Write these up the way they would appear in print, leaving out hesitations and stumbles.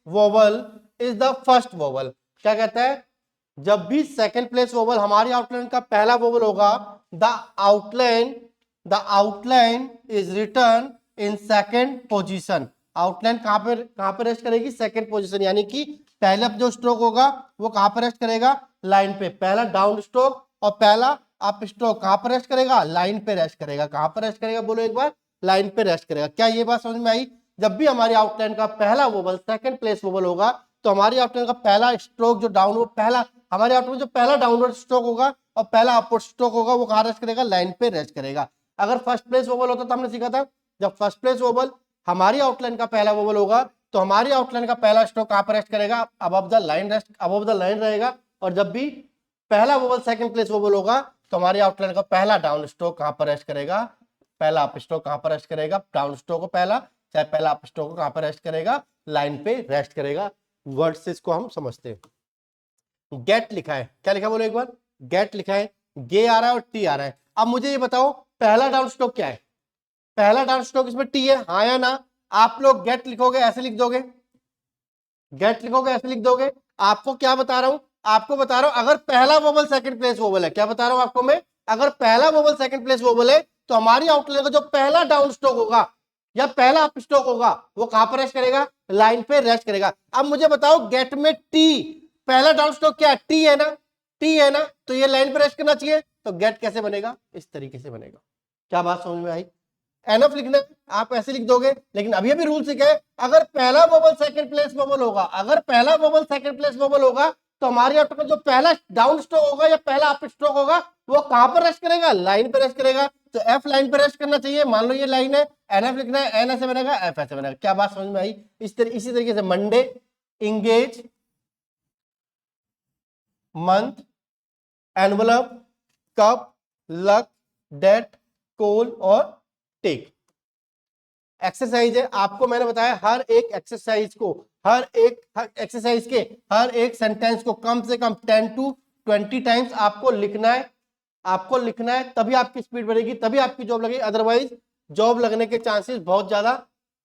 Vowel is the first vowel. क्या कहता है, जब भी सेकंड प्लेस वोवल हमारी आउटलाइन का पहला वोवल होगा, the outline is return in second position. Outline कहां पे रेस्ट करेगी, सेकंड पोजीशन, यानी कि पहला जो स्ट्रोक होगा वो कहां पर रेस्ट करेगा, लाइन पे। पहला डाउन स्ट्रोक और पहला अप स्ट्रोक कहां पर रेस्ट करेगा, लाइन पे रेस्ट करेगा। कहां पर रेस्ट करेगा, बोलो एक बार, लाइन पे रेस्ट करेगा। क्या ये बात समझ में आई? जब भी हमारी आउटलाइन का पहला वोवल सेकंड प्लेस वोवल होगा, तो हमारी आउटलाइन का पहला स्ट्रोक जो डाउनवर्ड, पहला हमारे आउटलाइन जो पहला डाउनवर्ड स्ट्रोक होगा और पहला अपवर्ड स्ट्रोक होगा, वो कहां रेस्ट करेगा, लाइन पे रेस्ट करेगा। अगर फर्स्ट प्लेस वोवल होता तो हमने सीखा था, जब फर्स्ट प्लेस वोवल हमारी आउटलाइन का पहला वोवल होगा, तो हमारी आउटलाइन का पहला स्ट्रोक कहां पर रेस्ट करेगा, above the line rest, above the line रहेगा। और जब भी पहला वोवल सेकंड प्लेस वोवल होगा, तो हमारी आउटलाइन का पहला डाउन स्ट्रोक कहां पर रेस्ट करेगा, पहला अप स्ट्रोक कहां पर रेस्ट करेगा, डाउन स्ट्रोक को पहला, चाहे पहला अप स्ट्रोक को कहां पर रेस्ट करेगा, लाइन पे रेस्ट करेगा। वर्ड से इसको हम समझते हैं। गेट लिखा है, क्या लिखा बोलो एक बार, गेट लिखा है, गे आ रहा है और टी आ रहा है। अब मुझे ये बताओ पहला डाउन स्ट्रोक क्या है, पहला डाउन स्ट्रोक इसमें टी है, हाँ या ना? आप लोग गेट लिखोगे ऐसे लिख दोगे, गेट लिखोगे ऐसे लिख दोगे। आपको क्या बता रहा हूं, आपको बता रहा हूं, अगर पहला वोवल सेकंड प्लेस वोवल है, क्या बता रहा हूं आपको मैं, अगर पहला वोवल सेकंड प्लेस वोवल है, तो हमारी आउटलाइन का जो पहला डाउन स्ट्रोक होगा या पहला अप स्ट्रोक होगा, वो कहां पर रेस्ट करेगा, लाइन पे रेस्ट करेगा। अब मुझे बताओ गेट में टी, पहला डाउन स्ट्रोक क्या है, टी है ना, टी है ना, तो ये लाइन पे रेस्ट करना चाहिए। तो गेट कैसे बनेगा, इस तरीके से बनेगा। क्या बात समझ में आई? एनफ लिखना आप ऐसे लिख दोगे, लेकिन अभी अभी रूल सीखा है, अगर पहला वोवल सेकंड प्लेस वोवल होगा, अगर पहला वोवल सेकंड प्लेस वोवल होगा, तो हमारी आउटपुट में जो पहला डाउन स्ट्रोक होगा या पहला अप स्ट्रोक होगा, वो कहां पर रेस्ट करेगा, लाइन पे रेस्ट करेगा। तो एफ लाइन पे रेस्ट करना चाहिए। मान लो ये लाइन है, एनएफ लिखना है, एन ऐसे बनेगा, एफ ऐसे बनेगा। क्या बात समझ में आई? इसी तरीके से Monday, engage, month, envelope, cup, luck, date, coal और टेक। एक्सरसाइज है, आपको मैंने बताया हर एक एक्सरसाइज को, हर एक एक्सरसाइज के हर एक सेंटेंस को कम से कम 10 to 20 टाइम्स आपको लिखना है, आपको लिखना है, तभी आपकी स्पीड बढ़ेगी, तभी आपकी जॉब लगेगी। अदरवाइज जॉब लगने के चांसेस बहुत ज्यादा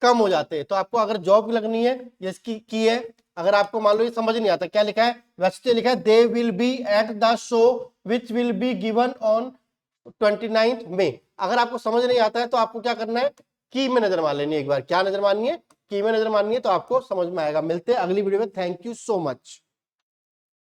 कम हो जाते हैं। तो आपको अगर जॉब लगनी है, ये इसकी की है, अगर आपको मान लो ये समझ नहीं आता क्या लिखा है, वैसे लिखा है they will be at the show which will be given on 29 मई। अगर आपको समझ नहीं आता है तो आपको क्या करना है, की में नजर मार लेनी है एक बार। क्या नजर मारनी है, की में नजर मारनी है, तो आपको समझ में आएगा। मिलते हैं अगली वीडियो में। Thank you so much.